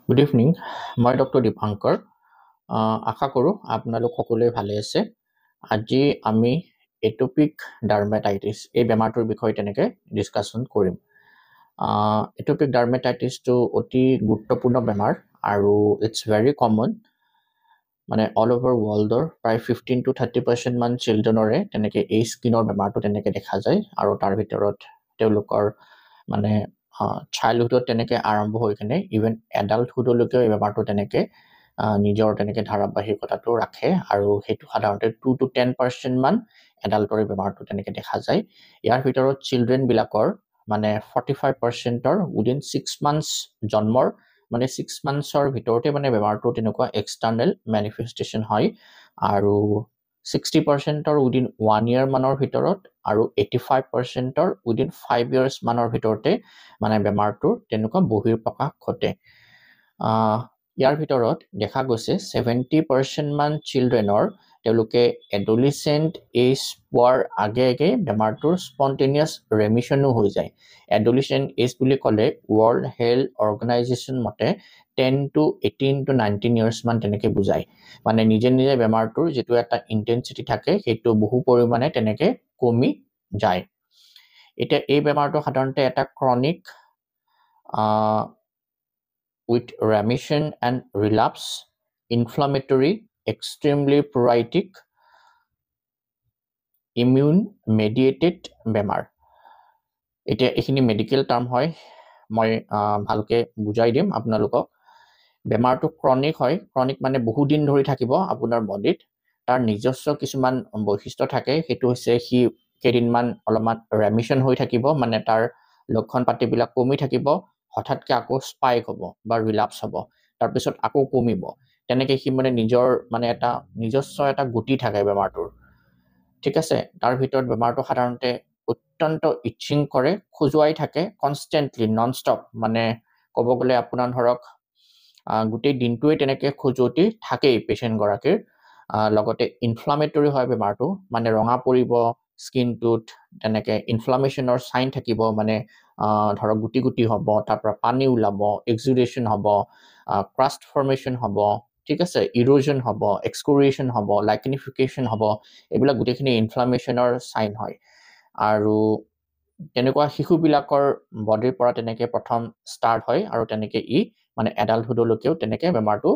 Good evening. মই doctor Dipankar আশা কৰোঁ আপোনালোক সকলোৱে ভালে আছে। আজি আমি এটপিক ডাৰ্মেটাইটিছ এই বেমাৰটোৰ বিষয়ে তেনেকৈ ডিছকাশ্যন কৰিম। এটপিক ডাৰ্মেটাইটিছটো অতি গুৰুত্বপূৰ্ণ বেমাৰ আৰু ইটছ ভেৰি কমন, মানে অল অভাৰ ৱৰ্ল্ডৰ প্ৰায় 15 to 30% মান চিলড্ৰেনৰে তেনেকৈ এই স্কিনৰ বেমাৰটো তেনেকৈ দেখা যায় আৰু তাৰ ভিতৰত তেওঁলোকৰ মানে চাইল্ডহুডত তেনেকৈ আৰম্ভ হৈ কিনে ইভেন এডাল্টহুডলৈকে এই বেমাৰটো তেনেকৈ নিজৰ তেনেকৈ ধাৰাবাহিকতাটো ৰাখে আৰু সেইটো সাধাৰণতে 2 to 10% মান এডাল্টৰ বেমাৰটো তেনেকৈ দেখা যায়। ইয়াৰ ভিতৰত চিলড্ৰেনবিলাকৰ মানে 45%ৰ উইদিন 6 months জন্মৰ মানে 6 monthsৰ ভিতৰতে মানে বেমাৰটো তেনেকুৱা এক্সটাৰ্নেল মেনিফেষ্টেশ্যন হয় আৰু 60%ৰ উইদিন 1 year মানৰ ভিতৰত আৰু 85%ৰ উইদিন 5 years মানৰ ভিতৰতে মানে বেমাৰটোৰ তেনেকুৱা বহিৰ্প্ৰকাশ ঘটে। ইয়াৰ ভিতৰত দেখা গৈছে 70% মান চিলড্ৰেনৰ তেওঁলোকে এডলিচেণ্ট এজ পোৱাৰ আগে আগে বেমাৰটোৰ স্পণ্টেনিয়াছ ৰেমিশ্যনো হৈ যায়। এডলিচেণ্ট এজ বুলি ক'লে ৱৰ্ল্ড হেল্থ অৰ্গেনাইজেশ্যন মতে 10 to 18 to 19 years মান তেনেকৈ বুজায়। মানে নিজে নিজে বেমাৰটোৰ যিটো এটা ইণ্টেনচিটি থাকে সেইটো বহু পৰিমাণে তেনেকৈ কমি যায়। এতিয়া এই বেমাৰটো সাধাৰণতে এটা chronic with remission and relapse, inflammatory, extremely pruritic, immune mediated বেমাৰ। এতিয়া এইখিনি মেডিকেল টাৰ্ম হয়, মই ভালকে বুজাই দিম আপোনালোকক। বেমাৰটো ক্ৰনিক হয়, ক্ৰনিক মানে বহুদিন ধৰি থাকিব আপোনাৰ বডিত। তাৰ নিজস্ব কিছুমান বৈশিষ্ট্য থাকে, সেইটো হৈছে সি কেইদিনমান অলপমান ৰেমিশ্যন হৈ থাকিব, মানে তাৰ লক্ষণ পাতিবিলাক কমি থাকিব, হঠাৎকৈ আকৌ স্পাইক হ'ব বা ৰিলাপ্স হ'ব, তাৰপিছত আকৌ কমিব। তেনেকৈ সি মানে নিজৰ মানে এটা নিজস্ব এটা গতি থাকে বেমাৰটোৰ, ঠিক আছে। তাৰ ভিতৰত বেমাৰটো সাধাৰণতে অত্যন্ত ইচিং কৰে, খজুৱাই থাকে কনষ্টেণ্টলি নন ষ্টপ, মানে ক'ব গ'লে আপোনাৰ ধৰক গোটেই দিনটোৱে তেনেকৈ খজুৱতি থাকেই পেচেণ্টগৰাকীৰ। লগতে ইনফ্লামেটৰী হয় বেমাৰটো, মানে ৰঙা পৰিব স্কিনটোত, তেনেকৈ ইনফ্লামেশ্যনৰ চাইন থাকিব, মানে ধৰক গুটি গুটি হ'ব, তাৰপৰা পানী ওলাব, এক্সুডেশ্যন হ'ব, ক্ৰাষ্ট ফৰ্মেশ্যন হ'ব, ঠিক আছে, ইৰোজন হ'ব, এক্সকোৰিয়েশ্যন হ'ব, লাইকেনিফিকেশ্যন হ'ব, এইবিলাক গোটেইখিনি ইনফ্লামেশ্যনৰ চাইন হয়। আৰু তেনেকুৱা শিশুবিলাকৰ বডিৰ পৰা তেনেকৈ প্ৰথম ষ্টাৰ্ট হয় আৰু তেনেকৈ মানে এডাল্টহুডলৈকেও তেনেকৈ বেমাৰটো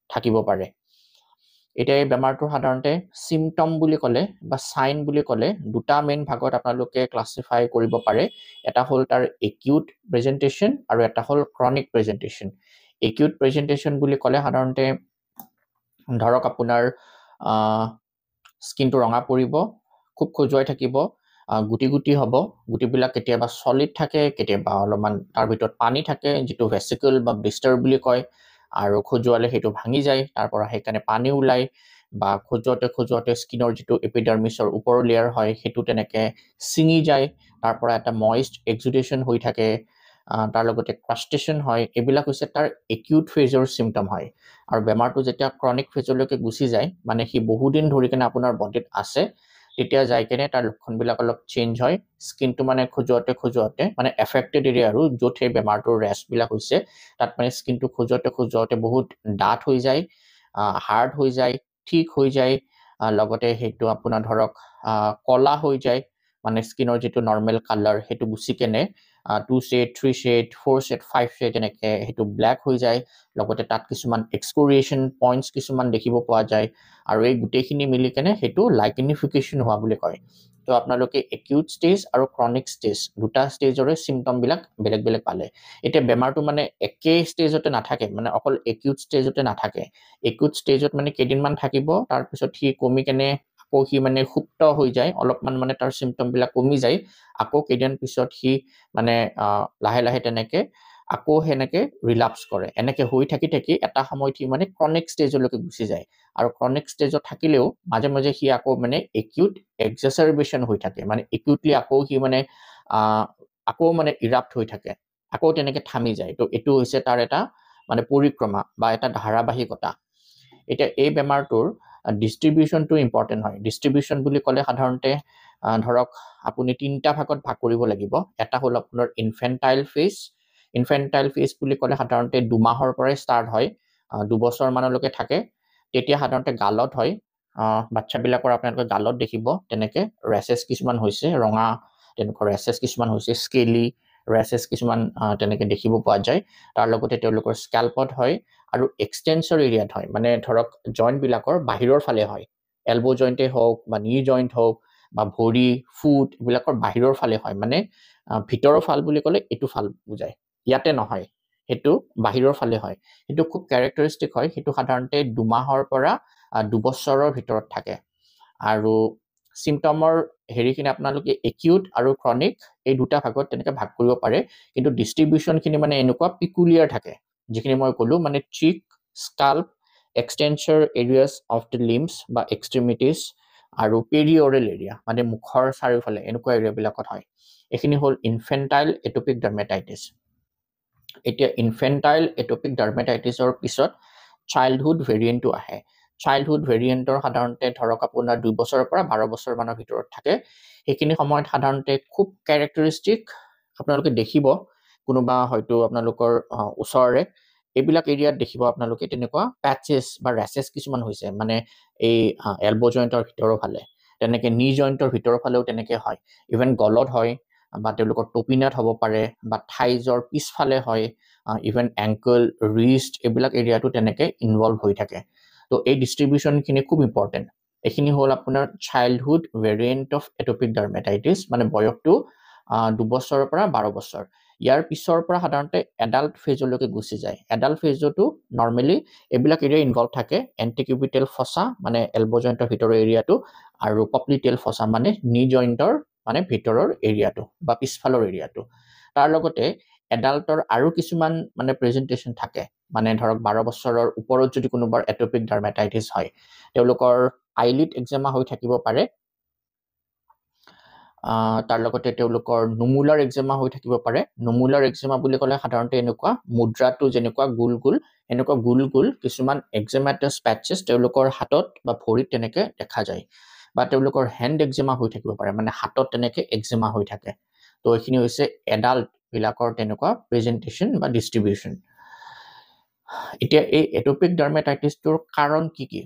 থাকিব পাৰে। এতিয়া এই বেমাৰটো সাধাৰণতে চিমটম বুলি ক'লে বা চাইন বুলি ক'লে দুটা মেইন ভাগত আপোনালোকে ক্লাছিফাই কৰিব পাৰে। এটা হ'ল তাৰ একিউট প্ৰেজেণ্টেশ্যন আৰু এটা হ'ল ক্ৰনিক প্ৰেজেণ্টেশ্যন। একিউট প্ৰেজেণ্টেশ্যন বুলি ক'লে সাধাৰণতে ধৰক আপোনাৰ স্কিনটো ৰঙা পৰিব, খুব খজুৱাই থাকিব, গুটি গুটি হ'ব, গুটিবিলাক কেতিয়াবা চলিড থাকে, কেতিয়াবা অলপমান তাৰ ভিতৰত পানী থাকে, যিটো ভেচিকল বা ব্লিষ্টাৰ বুলি কয়, আৰু খজুৱালে সেইটো ভাঙি যায়, তাৰ পৰা সেইকাৰণে পানী ওলায়, বা খজুৱাতে স্কিনৰ যিটো এপিডাৰ্মিছৰ ওপৰৰ লেয়াৰ হয় সেইটো তেনেকৈ ছিঙি যায়, তাৰ পৰা এটা মইষ্ট এক্সুডেশ্যন হৈ থাকে, তাৰ লগতে ক্ৰাষ্টেশ্যন হয়। এইবিলাক হৈছে তাৰ একিউট ফেজৰ চিমটম হয়। আৰু বেমাৰটো যেতিয়া ক্ৰনিক ফেজলৈকে গুচি যায়, মানে সি বহুদিন ধৰি কিনে আপোনাৰ বডিত আছে, তেতিয়া যাই কিনে তাৰ লক্ষণবিলাক অলপ চেঞ্জ হয়। স্কিনটো মানে খজুৱাতে মানে এফেক্টেড এৰিয়া আৰু য'ত সেই বেমাৰটোৰ ৰেষ্টবিলাক হৈছে, তাত মানে স্কিনটো খজুৱাতে বহুত ডাঠ হৈ যায়, হাৰ্ড হৈ যায়, ঠিক হৈ যায়, লগতে সেইটো আপোনাৰ ধৰক কলা হৈ যায়, মানে স্কিনৰ যিটো নৰ্মেল কালাৰ সেইটো গুচি কেনে 2 shade, 3 shade, 4 shade, 5 shade এনেকৈ সেইটো ব্লেক হৈ যায়। লগতে তাত কিছুমান এক্সকোৰিয়েশ্যন পইণ্টছ কিছুমান দেখিব পোৱা যায়, আৰু এই গোটেইখিনি মিলি কেনে সেইটো লাইকেনিফিকেশ্যন হোৱা বুলি কয়। তো আপোনালোকে একিউট ষ্টেজ আৰু ক্ৰনিক ষ্টেজ দুটা ষ্টেজৰে চিমটমবিলাক বেলেগ বেলেগ পালে। এতিয়া বেমাৰটো মানে একেই ষ্টেজতে নাথাকে, মানে অকল একিউট ষ্টেজতে নাথাকে। একিউট ষ্টেজত মানে কেইদিনমান থাকিব, তাৰপিছত সি কমি কেনে আকৌ সি মানে সুপ্ত হৈ যায়, অলপমান মানে তাৰ চিমটমবিলাক কমি যায়, আকৌ কেইদিন পিছত সি মানে লাহে লাহে তেনেকৈ আকৌ সেনেকৈ ৰিলাপ্স কৰে। এনেকৈ হৈ থাকি এটা সময়ত সি মানে ক্ৰনিক ষ্টেজলৈকে গুচি যায়, আৰু ক্ৰনিক ষ্টেজত থাকিলেও মাজে মাজে সি আকৌ মানে একিউট এক্সাচাৰবেশ্যন হৈ থাকে, মানে একিউটলি আকৌ সি মানে আকৌ মানে ইৰাপ্ট হৈ থাকে, আকৌ তেনেকৈ থামি যায়। তো এইটো হৈছে তাৰ এটা মানে পৰিক্ৰমা বা এটা ধাৰাবাহিকতা। এতিয়া এই বেমাৰটোৰ ডিষ্ট্ৰিবিউশ্যনটো ইম্পৰ্টেণ্ট হয়। ডিষ্ট্ৰিবিউশ্যন বুলি ক'লে সাধাৰণতে ধৰক আপুনি 3টা ভাগত ভাগ কৰিব লাগিব। এটা হ'ল আপোনাৰ ইনফেণ্টাইল ফেজ, ইনফেণ্টাইল ফেজ বুলি ক'লে সাধাৰণতে 2 মাহৰ পৰাই ষ্টাৰ্ট হয়, 2 বছৰ মানলৈকে থাকে। তেতিয়া সাধাৰণতে গালত হয়, বাচ্চাবিলাকৰ আপোনালোকে গালত দেখিব তেনেকে ৰেচেছ কিছুমান হৈছে, ৰঙা তেনেকুৱা ৰেচেছ কিছুমান হৈছে, স্কেলি ৰেচেছ কিছুমান তেনেকে দেখিব পোৱা যায়। তাৰ লগতে তেওঁলোকৰ স্কেল্পত হয় আৰু এক্সটেনচৰ এৰিয়াত হয়, মানে ধৰক জইণ্টবিলাকৰ বাহিৰৰ ফালে হয়, এলবো জইণ্টে হওক বা নি জইণ্ট হওক বা ভৰি ফুট এইবিলাকৰ বাহিৰৰ ফালে হয়, মানে ভিতৰৰ ফাল বুলি ক'লে এইটো ফাল বুজায়, ইয়াতে নহয়, সেইটো বাহিৰৰ ফালে হয়। সেইটো খুব কেৰেক্টাৰিষ্টিক হয়, সেইটো সাধাৰণতে 2 মাহৰ পৰা 2 বছৰৰ ভিতৰত থাকে। আৰু চিমটমৰ হেৰিখিনি আপোনালোকে একিউট আৰু ক্ৰনিক এই দুটা ভাগত তেনেকৈ ভাগ কৰিব পাৰে, কিন্তু ডিষ্ট্ৰিবিউশ্যনখিনি মানে এনেকুৱা পিকুলিয়াৰ থাকে, যিখিনি মই ক'লোঁ, মানে চিক, স্কাল্প, এক্সটেনচৰ এৰিয়াছ অফ দ্য লিম্বছ বা এক্সট্ৰিমিটিছ আৰু পেৰিঅৰেল এৰিয়া, মানে মুখৰ চাৰিওফালে এনেকুৱা এৰিয়াবিলাকত হয়। এইখিনি হ'ল ইনফেণ্টাইল এটপিক ডাৰ্মেটাইটিছ। এতিয়া ইনফেণ্টাইল এটপিক ডাৰ্মেটাইটিছৰ পিছত চাইল্ডহুড ভেৰিয়েণ্টটো আহে। চাইল্ডহুড ভেৰিয়েণ্টৰ সাধাৰণতে ধৰক আপোনাৰ 2 বছৰৰ পৰা 12 বছৰ মানৰ ভিতৰত থাকে। সেইখিনি সময়ত সাধাৰণতে খুব কেৰেক্টাৰিষ্টিক আপোনালোকে দেখিব, কোনোবা হয়তো আপোনালোকৰ ওচৰৰে এইবিলাক এৰিয়াত দেখিব আপোনালোকে তেনেকুৱা পেচেছ বা ৰেচেছ কিছুমান হৈছে, মানে এই এলবো জইণ্টৰ ভিতৰৰ ফালে, তেনেকৈ নি জইণ্টৰ ভিতৰৰ ফালেও তেনেকৈ হয়, ইভেন গলত হয় বা তেওঁলোকৰ টপিনাত হ'ব পাৰে বা থাইজৰ পিছফালে হয়, ইভেন এংকল, ৰিষ্ট এইবিলাক এৰিয়াটো তেনেকৈ ইনভলভ হৈ থাকে। তো এই ডিষ্ট্ৰিবিউশ্যনখিনি খুব ইম্পৰ্টেণ্ট। এইখিনি হ'ল আপোনাৰ চাইল্ডহুড ভেৰিয়েণ্ট অফ এটপিক ডাৰ্মেটাইটিছ, মানে বয়সটো 2 বছৰৰ পৰা 12 বছৰ। ইয়াৰ পিছৰ পৰা সাধাৰণতে এডাল্ট ফেজলৈকে গুচি যায়। এডাল্ট ফেজতো নৰ্মেলি এইবিলাক এৰিয়া ইনভলভ থাকে, এণ্টিকিউবিটেল ফচা মানে এলবো জইণ্টৰ ভিতৰৰ এৰিয়াটো, আৰু পপ্লিটেল ফচা মানে নি জইণ্টৰ মানে ভিতৰৰ এৰিয়াটো বা পিছফালৰ এৰিয়াটো। তাৰ লগতে এডাল্টৰ আৰু কিছুমান মানে প্ৰেজেণ্টেশ্যন থাকে, মানে ধৰক 12 বছৰৰ ওপৰত যদি কোনোবাৰ এটপিক ডাৰ্মেটাইটিছ হয়, তেওঁলোকৰ আইলিড এক্সেমা হৈ থাকিব পাৰে, তাৰ লগতে তেওঁলোকৰ নুমুলাৰ এক্সেমা হৈ থাকিব পাৰে। নুমুলাৰ এক্সেমা বুলি ক'লে সাধাৰণতে এনেকুৱা মুদ্ৰাটো যেনেকুৱা গোল গোল, এনেকুৱা গোল গোল কিছুমান এক্সেমাটাছ পেচেছ তেওঁলোকৰ হাতত বা ভৰিত তেনেকৈ দেখা যায়, বা তেওঁলোকৰ হেণ্ড এক্সেমা হৈ থাকিব পাৰে, মানে হাতত তেনেকৈ এক্সেমা হৈ থাকে। তো এইখিনি হৈছে এডাল্টবিলাকৰ তেনেকুৱা প্ৰেজেণ্টেশ্যন বা ডিষ্ট্ৰিবিউশ্যন। এতিয়া এই এটপিক ডাৰ্মেটাইটিছটোৰ কাৰণ কি কি?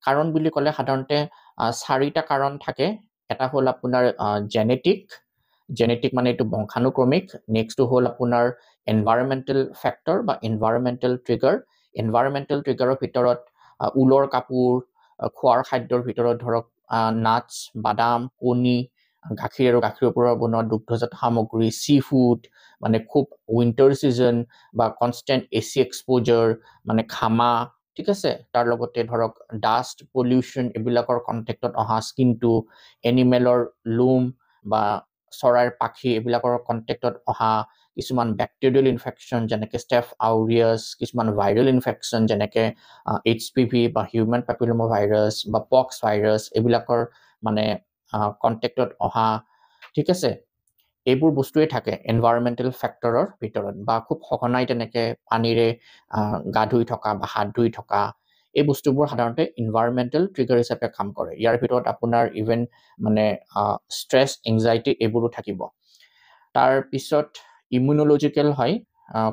কাৰণ বুলি ক'লে সাধাৰণতে 4টা কাৰণ থাকে। এটা হ'ল আপোনাৰ জেনেটিক মানে এইটো বংশানুক্ৰমিক। নেক্সটটো হ'ল আপোনাৰ এনভাইৰমেণ্টেল ফেক্টৰ বা এনভাইৰমেণ্টেল ট্ৰিগাৰ। এনভাইৰমেণ্টেল ট্ৰিগাৰৰ ভিতৰত ঊলৰ কাপোৰ, খোৱাৰ খাদ্যৰ ভিতৰত ধৰক নাটছ, বাদাম, কণী, গাখীৰ আৰু গাখীৰৰ পৰা বনোৱা দুগ্ধজাত সামগ্ৰী, চি ফুড, মানে খুব উইণ্টাৰ ছিজন বা কনষ্টেণ্ট AC এক্সপ'জাৰ, মানে ঘামা, ঠিক আছে। তাৰ লগতে ধৰক ডাষ্ট, পলিউশ্যন এইবিলাকৰ কণ্টেক্টত অহা স্কিনটো, এনিমেলৰ লুম বা চৰাইৰ পাখি এইবিলাকৰ কণ্টেক্টত অহা কিছুমান বেক্টেৰিয়েল ইনফেকশ্যন যেনেকৈ ষ্টেফ আউৰিয়াছ, কিছুমান ভাইৰেল ইনফেকশ্যন যেনেকৈ HPV বা হিউমেন পেপিলোমা ভাইৰাছ বা পক্স ভাইৰাছ এইবিলাকৰ মানে কণ্টেক্টত অহা, ঠিক আছে। এইবোৰ বস্তুৱে থাকে এনভাইৰমেণ্টেল ফেক্টৰৰ ভিতৰত, বা খুব সঘনাই তেনেকৈ পানীৰে গা ধুই থকা বা হাত ধুই থকা, এই বস্তুবোৰ সাধাৰণতে এনভাইৰমেণ্টেল ট্ৰিগাৰ হিচাপে কাম কৰে। ইয়াৰ ভিতৰত আপোনাৰ ইভেন মানে ষ্ট্ৰেছ, এংজাইটি এইবোৰো থাকিব। তাৰপিছত ইমিউন'লজিকেল হয়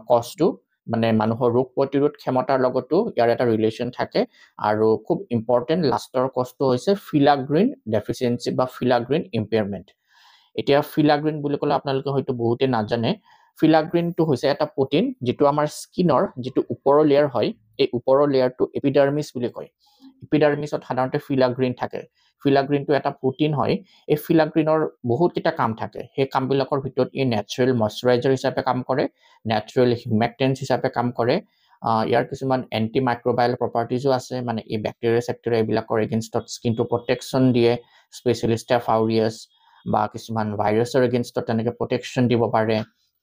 কজটো, মানে মানুহৰ ৰোগ প্ৰতিৰোধ ক্ষমতাৰ লগতো ইয়াৰ এটা ৰিলেশ্যন থাকে। আৰু খুব ইম্পৰ্টেণ্ট লাষ্টৰ কজটো হৈছে ফিলাগ্ৰিন ডেফিচিয়েঞ্চি বা ফিলাগ্ৰিন ইম্পেয়াৰমেণ্ট। এতিয়া ফিলাগ্ৰিন বুলি ক'লে আপোনালোকে হয়তো বহুতে নাজানে, ফিলাগ্ৰিনটো হৈছে এটা প্ৰটিন যিটো আমাৰ স্কিনৰ যিটো ওপৰৰ লেয়াৰ হয়, এই ওপৰৰ লেয়াৰটো এপিডাৰ্মিছ বুলি কয়। এপিডাৰ্মিছত সাধাৰণতে ফিলাগ্ৰিন থাকে। ফিলাগ্ৰিনটো এটা প্ৰটিন হয়। এই ফিলাগ্ৰিনৰ বহুতকেইটা কাম থাকে। সেই কামবিলাকৰ ভিতৰত ই নেচাৰেল মইশ্চাৰাইজাৰ হিচাপে কাম কৰে, নেচাৰেল হিউমেক্টেন্স হিচাপে কাম কৰে। ইয়াৰ কিছুমান এণ্টি মাইক্ৰ'বায়েল প্ৰপাৰ্টিজো আছে, মানে এই বেক্টেৰিয়া চেক্টেৰিয়া এইবিলাকৰ এগেইনষ্টত স্কিনটো প্ৰটেকশ্যন দিয়ে, স্পেচিয়েলি ষ্টেফ আউৰিয়াছ বা কিছুমান ভাইৰাছৰ এগেইনষ্টত তেনেকৈ প্ৰটেকশ্যন দিব পাৰে।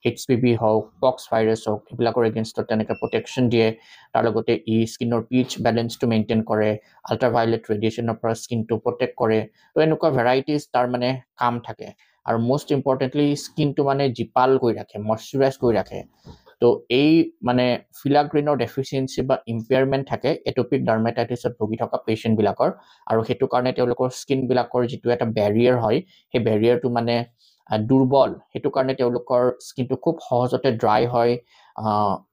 HPV হওক, পক্স ভাইৰাছ হওক, এইবিলাকৰ এগেইনষ্টত তেনেকৈ প্ৰটেকশ্যন দিয়ে। তাৰ লগতে ই স্কিনৰ পিএইচ বেলেঞ্চটো মেইনটেইন কৰে, আল্ট্ৰাভায়লেট ৰেডিয়েশ্যনৰ পৰা স্কিনটো প্ৰটেক্ট কৰে। তো এনেকুৱা ভেৰাইটিজ তাৰ মানে কাম থাকে। আৰু মষ্ট ইম্পৰ্টেণ্টলি স্কিনটো মানে জীপাল কৰি ৰাখে, মইশ্চাৰাইজ কৰি ৰাখে। তো এই মানে ফিলাগ্ৰিনৰ ডেফিচিয়েঞ্চি বা ইম্পেয়াৰমেণ্ট থাকে এটপিক ডাৰ্মেটাইটিছত ভুগি থকা পেচেণ্টবিলাকৰ, আৰু সেইটো কাৰণে তেওঁলোকৰ স্কিনবিলাকৰ যিটো এটা বেৰিয়াৰ হয়, সেই বেৰিয়াৰটো মানে দুৰ্বল। সেইটো কাৰণে তেওঁলোকৰ স্কিনটো খুব সহজতে ড্ৰাই হয়,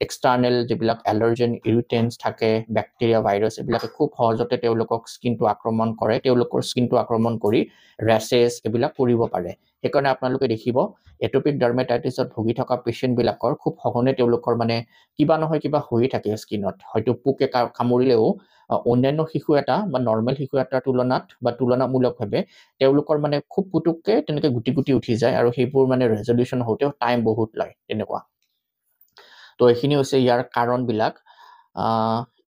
এক্সটাৰ্নেল যিবিলাক এলাৰ্জেন ইৰিটেন্টছ থাকে বেক্টেৰিয়া ভাইৰাছ এইবিলাকে খুব সহজতে তেওঁলোকক স্কিনটো আক্ৰমণ কৰে তেওঁলোকৰ স্কিনটো আক্ৰমণ কৰি ৰেছেছ এইবিলাক কৰিব পাৰে সেইকাৰণে আপোনালোকে দেখিব এটপিক ডাৰ্মেটাইটিছত ভুগি থকা পেচেণ্টবিলাকৰ খুব সঘনে তেওঁলোকৰ মানে কিবা নহয় কিবা হৈ থাকে স্কিনত হয়তো পোকে কামুৰিলেও অন্যান্য শিশু এটা বা নৰ্মেল শিশু এটাৰ তুলনাত বা তুলনামূলকভাৱে তেওঁলোকৰ মানে খুব পুতুককে তেনেকে গুটি গুটি উঠি যায় আৰু সেইবোৰ মানে ৰেজলিউশ্যন হওঁতেও টাইম বহুত লয় তেনেকুৱা তো এইখিনি হৈছে ইয়াৰ কাৰণবিলাক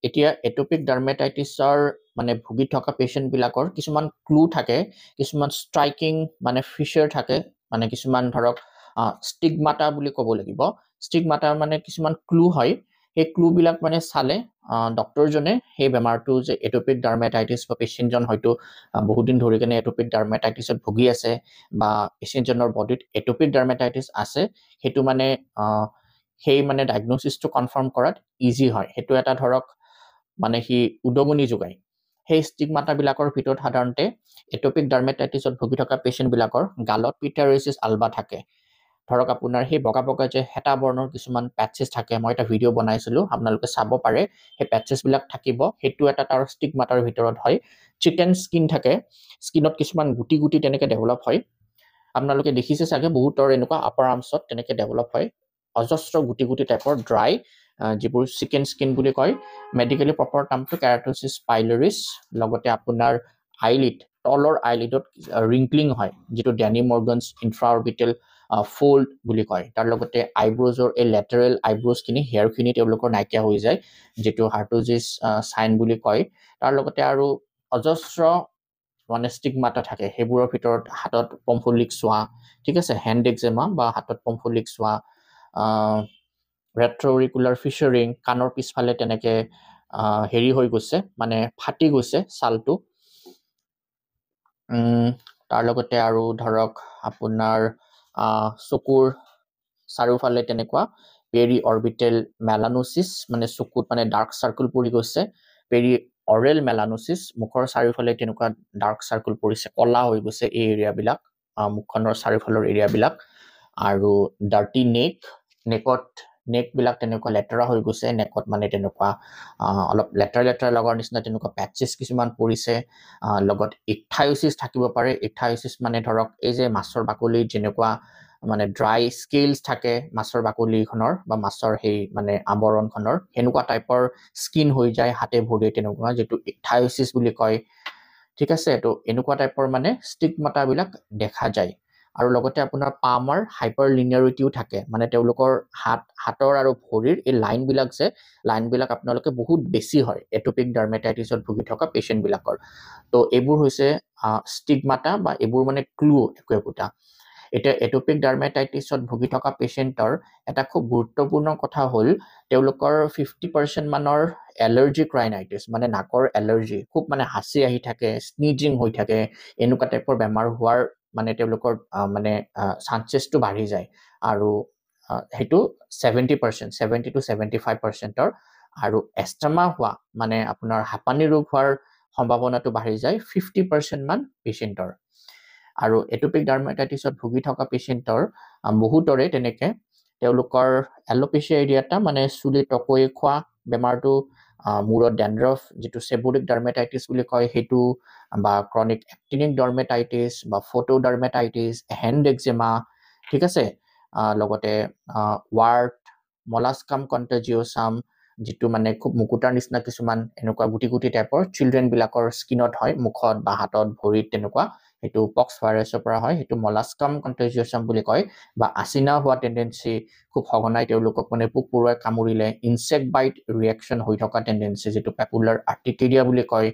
এতিয়া এটপিক ডাৰ্মেটাইটিছৰ মানে ভুগি থকা পেচেণ্টবিলাকৰ কিছুমান ক্লু থাকে কিছুমান ষ্ট্ৰাইকিং মানে ফিচাৰ থাকে মানে কিছুমান ধৰক ষ্টিগমাটা বুলি ক'ব লাগিব ষ্টিগমাটা মানে কিছুমান ক্লু হয় সেই ক্লুবিলাক মানে চালে ডক্টৰজনে সেই বেমাৰটো যে এটপিক ডাৰ্মেটাইটিছ বা পেচেণ্টজন হয়তো বহুত দিন ধৰি কেনে এটপিক ডাৰ্মেটাইটিছত ভুগি আছে বা পেচেণ্টজনৰ বডিত এটপিক ডাৰ্মেটাইটিছ আছে সেইটো মানে সেই মানে ডায়গনচিছটো কনফাৰ্ম কৰাত ইজি হয় সেইটো এটা ধৰক মানে সি উদগনি যোগায় সেই ষ্টিগমাটাবিলাকৰ ভিতৰত সাধাৰণতে এটপিক ডাৰ্মেটাইটিছত ভুগি থকা পেচেণ্টবিলাকৰ গালত পিটাৰিচিছ আলবা থাকে ধৰক আপোনাৰ সেই বগা বগা যে হেতা বৰ্ণৰ কিছুমান পেটচেছ থাকে মই এটা ভিডিঅ' বনাইছিলোঁ আপোনালোকে চাব পাৰে সেই পেটচেছবিলাক থাকিব সেইটো এটা তাৰ ষ্টিগমাটাৰ ভিতৰত হয় চিকেন স্কিন থাকে স্কিনত কিছুমান গুটি গুটি তেনেকৈ ডেভেলপ হয় আপোনালোকে দেখিছে চাগে বহুতৰ এনেকুৱা আপাৰ আৰ্মছত তেনেকৈ ডেভেলপ হয় অজস্ৰ গুটি গুটি টাইপৰ ড্ৰাই যিবোৰ চিকেন স্কিন বুলি কয় মেডিকেলি প্ৰপাৰ নামটো কেৰাট'চিছ পাইলৰিছ লগতে আপোনাৰ আইলিড তলৰ আইলিডত ৰিংকলিং হয় যিটো ডেনি মৰ্গনছ ইনফ্ৰাঅৰ্বিটেল ফল্ড বুলি কয় তাৰ লগতে আইব্ৰজৰ এই লেটাৰেল আইব্ৰজখিনি হেয়াৰখিনি তেওঁলোকৰ নাইকিয়া হৈ যায় যিটো হাৰ্টোজিছ চাইন বুলি কয় তাৰ লগতে আৰু অজস্ৰ মানে ষ্টিগমাটা থাকে সেইবোৰৰ ভিতৰত হাতত পম্ফলিক চোৱা ঠিক আছে হেণ্ড এক্সেমা বা হাতত পম্ফলিক চোৱা ৰেট্ৰৰিকুলাৰ ফিচাৰিং কাণৰ পিছফালে তেনেকৈ হেৰি হৈ গৈছে মানে ফাটি গৈছে ছালটো তাৰ লগতে আৰু ধৰক আপোনাৰ চকুৰ চাৰিওফালে তেনেকুৱা পেৰি অৰ্বিটেল মেলানোচিছ মানে চকুত মানে ডাৰ্ক চাৰ্কুল পৰি গৈছে পেৰি অৰেল মেলানোচিছ মুখৰ চাৰিওফালে তেনেকুৱা ডাৰ্ক চাৰ্কুল পৰিছে কলা হৈ গৈছে এই এৰিয়াবিলাক মুখখনৰ চাৰিওফালৰ এৰিয়াবিলাক আৰু ডাৰ্টি নেকবিলাক তেনেকুৱা লেতেৰা হৈ গৈছে নেকত মানে তেনেকুৱা অলপ লেতেৰা লগাৰ নিচিনা তেনেকুৱা পেটচেছ কিছুমান পৰিছে লগত ইকথাইচিছ থাকিব পাৰে ইকথাইচিছ মানে ধৰক এই যে মাছৰ বাকলিত যেনেকুৱা মানে ড্ৰাই স্কেলছ থাকে মাছৰ বাকলিখনৰ বা মাছৰ সেই মানে আৱৰণখনৰ সেনেকুৱা টাইপৰ স্কিন হৈ যায় হাতে ভৰিয়ে তেনেকুৱা যিটো ইকথাইচিছ বুলি কয় ঠিক আছে তো এনেকুৱা টাইপৰ মানে ষ্টিগমাটাবিলাক দেখা যায় আৰু লগতে আপোনাৰ পামৰ হাইপাৰ লিনিয়াৰিটিও থাকে মানে তেওঁলোকৰ হাতৰ আৰু ভৰিৰ এই লাইনবিলাক আপোনালোকে বহুত বেছি হয় এটপিক ডাৰ্মেটাইটিছত ভুগি থকা পেচেণ্টবিলাকৰ তো এইবোৰ হৈছে ষ্টিগমাটা বা এইবোৰ মানে ক্লু একোটা এতিয়া এটপিক ডাৰ্মেটাইটিছত ভুগি থকা পেচেণ্টৰ এটা খুব গুৰুত্বপূৰ্ণ কথা হ'ল তেওঁলোকৰ 50% মানৰ এলাৰ্জিক ৰাইনাইটিছ মানে নাকৰ এলাৰ্জি খুব মানে হাঁচি আহি থাকে স্নিজিং হৈ থাকে এনেকুৱা টাইপৰ বেমাৰ হোৱাৰ মানে তেওঁলোকৰ মানে চান্সেছটো বাঢ়ি যায় আৰু সেইটো 70% to 75%ৰ আৰু এষ্টামা হোৱা মানে আপোনাৰ হাঁপানি ৰোগ হোৱাৰ সম্ভাৱনাটো বাঢ়ি যায় 50% মান পেচেণ্টৰ আৰু এটপিক ডাৰ্মেটাইটিছত ভুগি থকা পেচেণ্টৰ বহুতৰে তেনেকৈ তেওঁলোকৰ এলোপেচিয়া এৰিয়াটা মানে চুলি টকৈ খোৱা বেমাৰটো মূৰত ডেণ্ড্ৰফ যিটো সেবৰিক ডাৰ্মেটাইটিছ বুলি কয় সেইটো বা ক্ৰনিক এক্টিনিক ডাৰ্মেটাইটিছ বা ফটোডাৰ্মেটাইটিছ হেণ্ড এক্সেমা ঠিক আছে লগতে ৱাৰ্ট মলাস্কাম কণ্টেজিঅ'ছাম যিটো মানে খুব মুকুতাৰ নিচিনা কিছুমান এনেকুৱা গুটি গুটি টাইপৰ চিলড্ৰেনবিলাকৰ স্কিনত হয় মুখত বা হাতত ভৰিত তেনেকুৱা সেইটো পক্স ভাইৰাছৰ পৰা হয় সেইটো মলাস্কাম কণ্টেজিঅ'ছাম বুলি কয় বা আচিনা হোৱা টেণ্ডেঞ্চি খুব সঘনাই তেওঁলোকক মানে পোক পৰুৱাই কামুৰিলে ইনচেক্ট বাইট ৰিয়েকশ্যন হৈ থকা টেণ্ডেঞ্চি যিটো পেপুলাৰ আৰ্টিকেৰিয়া বুলি কয়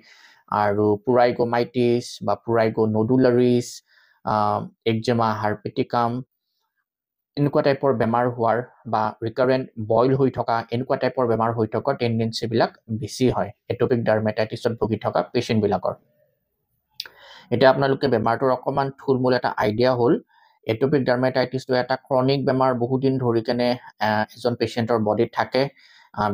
আৰু পুৰাইগোমাইটিছ বা পুৰাইগো নডুলাৰিছ এক্সেমা হাৰ্পেটিকাম এনেকুৱা টাইপৰ বেমাৰ হোৱাৰ বা ৰিকাৰেণ্ট বইল হৈ থকা এনেকুৱা টাইপৰ বেমাৰ হৈ থকা টেণ্ডেঞ্চিবিলাক বেছি হয় এটপিক ডাৰ্মেটাইটিছত ভুগি থকা পেচেণ্টবিলাকৰ এতিয়া আপোনালোকে বেমাৰটোৰ অকণমান থুলমূল এটা আইডিয়া হ'ল এটপিক ডাৰ্মেটাইটিছটো এটা ক্ৰনিক বেমাৰ বহুদিন ধৰি কেনে এজন পেচেণ্টৰ বডিত থাকে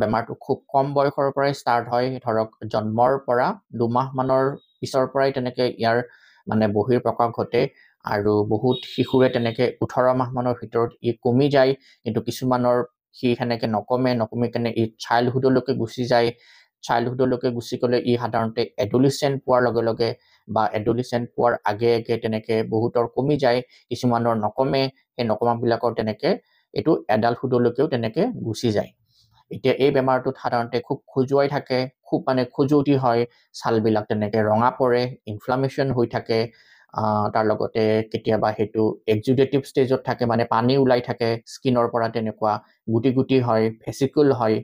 বেমাৰটো খুব কম বয়সৰ পৰাই ষ্টাৰ্ট হয় ধৰক জন্মৰ পৰা 2 মাহমানৰ পিছৰ পৰাই তেনেকৈ ইয়াৰ মানে বহিঃপ্ৰকাশ ঘটে আৰু বহুত শিশুৰে তেনেকৈ 18 মাহমানৰ ভিতৰত ই কমি যায় কিন্তু কিছুমানৰ সি সেনেকৈ নকমে কেনে ই চাইল্ডহুডলৈকে গুচি যায় চাইল্ডহুডলৈকে গুচি গ'লে ই সাধাৰণতে এডোলিচেণ্ট পোৱাৰ লগে লগে বা এডোলিচেণ্ট পোৱাৰ আগে তেনেকৈ বহুতৰ কমি যায় কিছুমানৰ নকমে সেই নকমাবিলাকৰ তেনেকৈ এইটো এডাল্টহুডলৈকেও তেনেকৈ গুচি যায় এতিয়া এই বেমাৰটোত সাধাৰণতে খুব খজুৱাই থাকে খুব মানে খজুৱতি হয় ছালবিলাক তেনেকৈ ৰঙা পৰে ইনফ্লামেশ্যন হৈ থাকে তাৰ লগতে কেতিয়াবা সেইটো এক্সুডেটিভ ষ্টেজত থাকে মানে পানী ওলাই থাকে স্কিনৰ পৰা তেনেকুৱা গুটি হয় ভেচিকুল হয়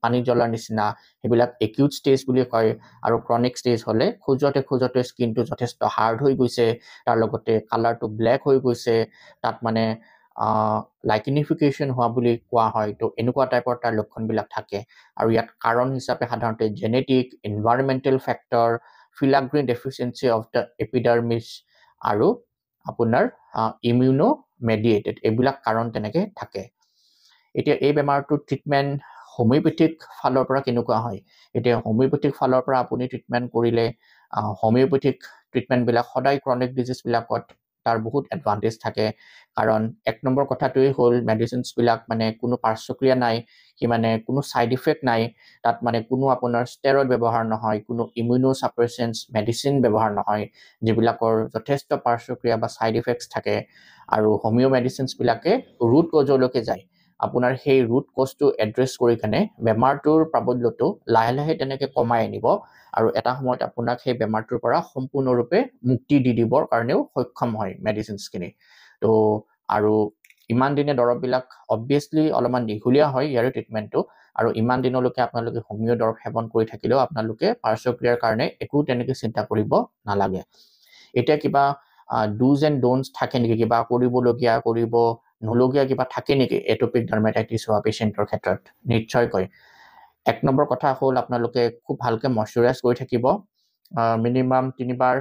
পানী জ্বলাৰ নিচিনা সেইবিলাক একিউট ষ্টেজ বুলি কয় আৰু ক্ৰনিক ষ্টেজ হ'লে খজুৱতে স্কিনটো যথেষ্ট হাৰ্ড হৈ গৈছে তাৰ লগতে কালাৰটো ব্লেক হৈ গৈছে তাত মানে লাইকেনিফিকেশ্যন হোৱা বুলি কোৱা হয় তো এনেকুৱা টাইপৰ তাৰ লক্ষণবিলাক থাকে আৰু ইয়াত কাৰণ হিচাপে সাধাৰণতে genetic environmental factor filaggrin deficiency of the epidermis আৰু আপোনাৰ ইমিউনো মেডিয়েটেড এইবিলাক কাৰণ তেনেকৈ থাকে এতিয়া এই বেমাৰটোৰ ট্ৰিটমেণ্ট হোমিওপেথিক ফালৰ পৰা কেনেকুৱা হয় এতিয়া হোমিওপেথিক ফালৰ পৰা আপুনি ট্ৰিটমেণ্ট কৰিলে হোমিওপেথিক ট্ৰিটমেণ্টবিলাক সদায় ক্ৰনিক ডিজিজবিলাকত তাৰ বহুত এডভান্টেজ থাকে কাৰণ এক নম্বৰ কথাটোৱেই হ'ল মেডিচিনছবিলাক মানে কোনো পাৰ্শ্বক্ৰিয়া নাই কি মানে কোনো ছাইড ইফেক্ট নাই তাত মানে কোনো আপোনাৰ ষ্টেৰইড ব্যৱহাৰ নহয় কোনো ইমিউনো ছাপ্ৰেছেন্স মেডিচিন ব্যৱহাৰ নহয় যিবিলাকৰ যথেষ্ট পাৰ্শ্বক্ৰিয়া বা ছাইড ইফেক্টছ থাকে আৰু হোমিও মেডিচিনছবিলাকে ৰুট কজলৈকে যায় আপোনাৰ সেই ৰুট কজটো এড্ৰেছ কৰি কেনে বেমাৰটোৰ প্ৰাবল্যটো লাহে তেনেকৈ কমাই আনিব আৰু এটা সময়ত আপোনাক সেই বেমাৰটোৰ পৰা সম্পূৰ্ণৰূপে মুক্তি দি দিবৰ কাৰণেও সক্ষম হয় মেডিচিনছখিনি তো আৰু ইমান দিনে দৰৱবিলাক অবভিয়াছলি অলপমান দীঘলীয়া হয় ইয়াৰে ট্ৰিটমেণ্টটো আৰু ইমান দিনলৈকে আপোনালোকে হোমিও দৰৱ সেৱন কৰি থাকিলেও আপোনালোকে পাৰ্শ্বক্ৰিয়াৰ কাৰণে একো তেনেকৈ চিন্তা কৰিব নালাগে এতিয়া কিবা ডুজ এণ্ড ডোনটছ থাকে নেকি কিবা কৰিবলগীয়া কৰিব নলগীয়া কিবা থাকে নেকি এটপিক ডাৰ্মাটাইটিছ হোৱা পেচেণ্টৰ ক্ষেত্ৰত নিশ্চয়কৈ এক নম্বৰ কথা হ'ল আপোনালোকে খুব ভালকৈ মইশ্চাৰাইজ কৰি থাকিব মিনিমাম 3 বাৰ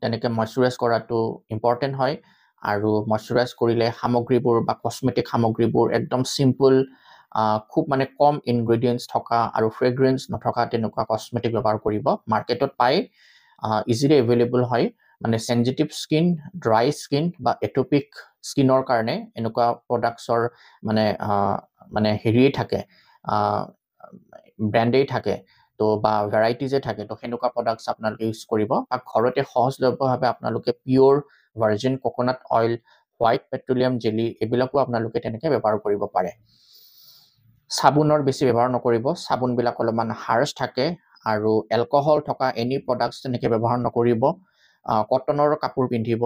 তেনেকৈ মইশ্চাৰাইজ কৰাটো ইম্পৰ্টেণ্ট হয় আৰু মইশ্চাৰাইজ কৰিলে সামগ্ৰীবোৰ বা কছমেটিক সামগ্ৰীবোৰ একদম চিম্পল খুব মানে কম ইনগ্ৰেডিয়েণ্টছ থকা আৰু ফ্ৰেগ্ৰেন্স নথকা তেনেকুৱা কছমেটিক ব্যৱহাৰ কৰিব মাৰ্কেটত পাই ইজিলি এভেইলেবল হয় মানে চেনজিটিভ স্কিন ড্ৰাই স্কিন বা এটপিক স্কিনৰ কাৰণে এনেকুৱা প্ৰডাক্টছৰ মানে হেৰিয়েই থাকে ব্ৰেণ্ডেই থাকে তো বা ভেৰাইটিজে থাকে তো সেনেকুৱা প্ৰডাক্টছ আপোনালোকে ইউজ কৰিব বা ঘৰতে সহজলভ্যভাৱে আপোনালোকে pure virgin coconut oil white petroleum jelly এইবিলাকো আপোনালোকে তেনেকৈ ব্যৱহাৰ কৰিব পাৰে চাবোনৰ বেছি ব্যৱহাৰ নকৰিব চাবোনবিলাক অলপমান হাৰ্ছ থাকে আৰু এলকহল থকা এনি প্ৰডাক্টছ তেনেকৈ ব্যৱহাৰ নকৰিব কটনৰ কাপোৰ পিন্ধিব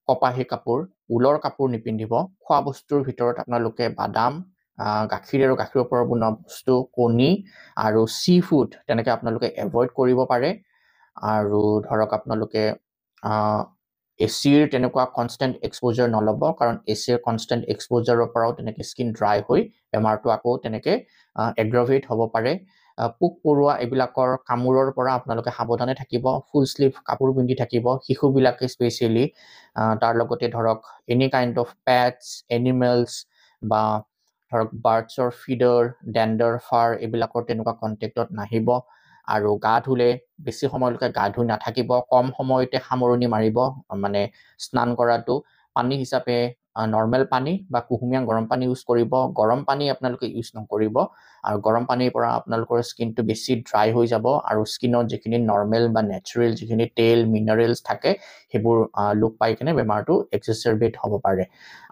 কপাহী কাপোৰ ঊলৰ কাপোৰ নিপিন্ধিব খোৱা বস্তুৰ ভিতৰত আপোনালোকে বাদাম গাখীৰ আৰু গাখীৰৰ পৰা বনোৱা বস্তু কণী আৰু চি ফুড তেনেকৈ আপোনালোকে এভইড কৰিব পাৰে আৰু ধৰক আপোনালোকে এচিৰ তেনেকুৱা কনষ্টেণ্ট এক্সপ'জাৰ নল'ব কাৰণ এচিৰ কনষ্টেণ্ট এক্সপ'জাৰৰ পৰাও তেনেকৈ স্কিন ড্ৰাই হৈ বেমাৰটো আকৌ তেনেকৈ এগ্ৰভেট হ'ব পাৰে পোক পৰুৱা এইবিলাকৰ কামোৰৰ পৰা আপোনালোকে সাৱধানে থাকিব ফুল স্লিভ কাপোৰ পিন্ধি থাকিব শিশুবিলাকে স্পেচিয়েলি তাৰ লগতে ধৰক any kind of patch animals বা ধৰক বাৰ্ডছৰ ফিডাৰ ডেণ্ডাৰ ফাৰ এইবিলাকৰ তেনেকুৱা কণ্টেক্টত নাহিব আৰু গা ধুলে বেছি সময়লৈকে গা ধুই নাথাকিব কম সময়তে সামৰণি মাৰিব মানে স্নান কৰাটো পানী হিচাপে নৰ্মেল পানী বা কুহুমীয়া গৰম পানী ইউজ কৰিব গৰম পানী আপোনালোকে ইউজ নকৰিব আৰু গৰম পানীৰ পৰা আপোনালোকৰ স্কিনটো বেছি ড্ৰাই হৈ যাব আৰু স্কিনত যিখিনি নৰ্মেল বা নেচাৰেল যিখিনি তেল মিনাৰেলছ থাকে সেইবোৰ লোপ পাই কেনে বেমাৰটো এক্সেচাৰবেট হ'ব পাৰে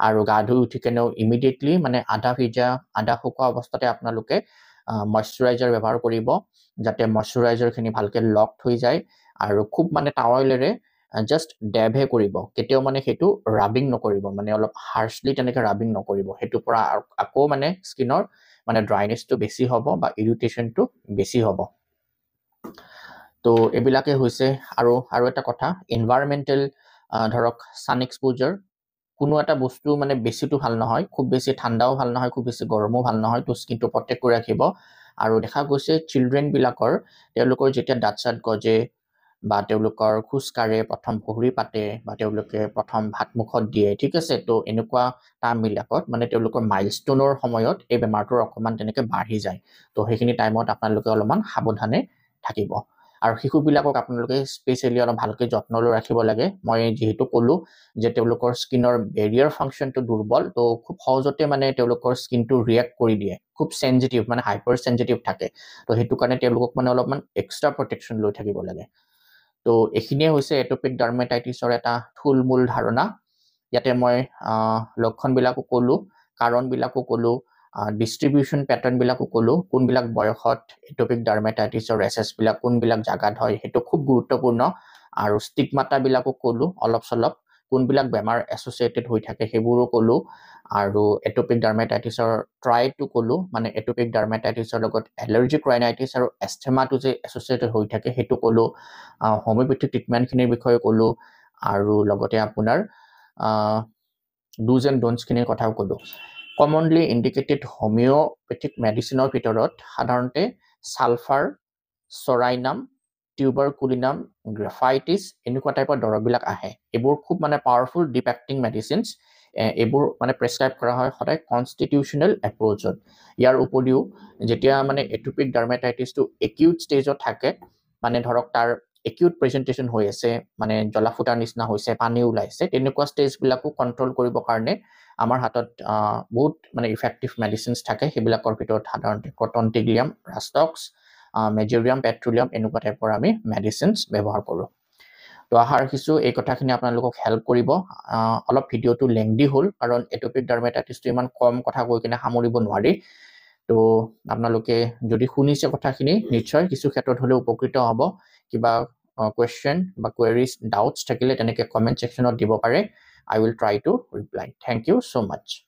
আৰু গা ধুই উঠি কেনেও ইমিডিয়েটলি মানে আধা ভিজা আধা শুকোৱা অৱস্থাতে আপোনালোকে মইশ্চাৰাইজাৰ ব্যৱহাৰ কৰিব যাতে মইশ্চাৰাইজাৰখিনি ভালকৈ লকড হৈ যায় আৰু খুব মানে টাৱেলেৰে জাষ্ট ডেবহে কৰিব কেতিয়াও মানে সেইটো ৰাবিং নকৰিব মানে অলপ হাৰ্চলি তেনেকৈ ৰাবিং নকৰিব সেইটোৰ পৰা আকৌ মানে স্কিনৰ মানে ড্ৰাইনেছটো বেছি হ'ব বা ইৰিটেশ্যনটো বেছি হ'ব তো এইবিলাকে হৈছে আৰু এটা কথা এনভাইৰনমেণ্টেল ধৰক ছান এক্সপ'জাৰ কোনো এটা বস্তু মানে বেছিটো ভাল নহয় খুব বেছি ঠাণ্ডাও ভাল নহয় খুব বেছি গৰমো ভাল নহয় তো স্কিনটো প্ৰটেক্ট কৰি ৰাখিব আৰু দেখা গৈছে চিলড্ৰেনবিলাকৰ তেওঁলোকৰ যেতিয়া দাঁত চাত গজে বা তেওঁলোকৰ খোজ কাঢ়ে প্ৰথম ভৰি পাতে বা তেওঁলোকে প্ৰথম ভাত মুখত দিয়ে ঠিক আছে তো এনেকুৱা টাইমবিলাকত মানে তেওঁলোকৰ মাইলষ্টোনৰ সময়ত এই বেমাৰটোৰ অকণমান তেনেকৈ বাঢ়ি যায় তো সেইখিনি টাইমত আপোনালোকে অলপমান সাৱধানে থাকিব আৰু শিশুবিলাকক আপোনালোকে স্পেচিয়েলি অলপ ভালকৈ যত্ন লৈ ৰাখিব লাগে মই যেহেতু ক'লো যে তেওঁলোকৰ স্কিনৰ বেৰিয়াৰ ফাংচনটো দুৰ্বল তো খুব সহজতে মানে তেওঁলোকৰ স্কিনটো ৰিয়েক্ট কৰি দিয়ে খুব সেনজিটিভ মানে হাইপাৰ সেনজিটিভ থাকে তো সেইটো কাৰণে তেওঁলোকক মানে অলপমান এক্সট্ৰা প্ৰটেকশ্যন লৈ থাকিব লাগে তো এইখিনিয়ে হৈছে এটপিক ডাৰ্মেটাইটিছৰ এটা থুলমূল ধাৰণা ইয়াতে মই লক্ষণবিলাকো ক'লো কাৰণবিলাকো ক'লো ডিস্ট্ৰিবিউশন প্যাটাৰ্নবিলাকো ক'লো কোনবিলাক বয়সত এটপিক ডাৰ্মেটাইটিছৰ ৰেচেছবিলাক কোনবিলাক জাগাত হয় সেইটো খুব গুৰুত্বপূৰ্ণ আৰু ষ্টিগমাটাবিলাকো ক'লো অলপ চলপ কোনবিলাক বেমাৰ এছ'চিয়েটেড হৈ থাকে সেইবোৰো ক'লো আৰু এটপিক ডাৰ্মেটাইটিছৰ ট্ৰাইটো ক'লো মানে এটপিক ডাৰ্মেটাইটিছৰ লগত এলাৰ্জিক ৰাইনাইটিছ আৰু এস্থেমাটো যে এছ'চিয়েটেড হৈ থাকে সেইটো ক'লো হোমিওপেথিক ট্ৰিটমেণ্টখিনিৰ বিষয়ে ক'লো আৰু লগতে আপোনাৰ ডুজ এণ্ড ডোনটছখিনিৰ কথাও ক'লো কমনলি ইণ্ডিকেটেড হোমিওপেথিক মেডিচিনৰ ভিতৰত সাধাৰণতে ছালফাৰ চৰাইনাম টিউবাৰকুলিনাম গ্ৰাফাইটিছ এনেকুৱা টাইপৰ দৰৱবিলাক আহে এইবোৰ খুব মানে পাৱাৰফুল ডিপ এক্টিং মেডিচিনছ এইবোৰ মানে প্ৰেছক্ৰাইব কৰা হয় সদায় কনষ্টিটিউশ্যনেল এপ্ৰ'চত ইয়াৰ উপৰিও যেতিয়া মানে এটপিক ডাৰ্মেটাইটিছটো একিউট ষ্টেজত থাকে মানে ধৰক তাৰ একিউট প্ৰেজেণ্টেশ্যন হৈ আছে মানে জলাফুটাৰ নিচিনা হৈছে পানী ওলাইছে তেনেকুৱা ষ্টেজবিলাকো কণ্ট্ৰল কৰিবৰ কাৰণে আমাৰ হাতত বহুত মানে ইফেক্টিভ মেডিচিনছ থাকে সেইবিলাকৰ ভিতৰত সাধাৰণতে কটনটিগ্লিয়াম ৰাষ্টক্স মেজৰিয়াম পেট্ৰলিয়াম এনেকুৱা টাইপৰ আমি মেডিচিনছ ব্যৱহাৰ কৰোঁ তো আশা ৰাখিছোঁ এই কথাখিনি আপোনালোকক হেল্প কৰিব অলপ ভিডিঅ'টো লেংদি হ'ল কাৰণ এটপিক ডাৰ্মেটাইটিছটো ইমান কম কথা কৈ কিনে সামৰিব নোৱাৰি তো আপোনালোকে যদি শুনিছে কথাখিনি নিশ্চয় কিছু ক্ষেত্ৰত হ'লেও উপকৃত হ'ব কিবা কুৱেশ্যন বা কুৱেৰিজ ডাউটছ থাকিলে তেনেকৈ কমেণ্ট ছেকশ্যনত দিব পাৰে I will try to reply. Thank you so much.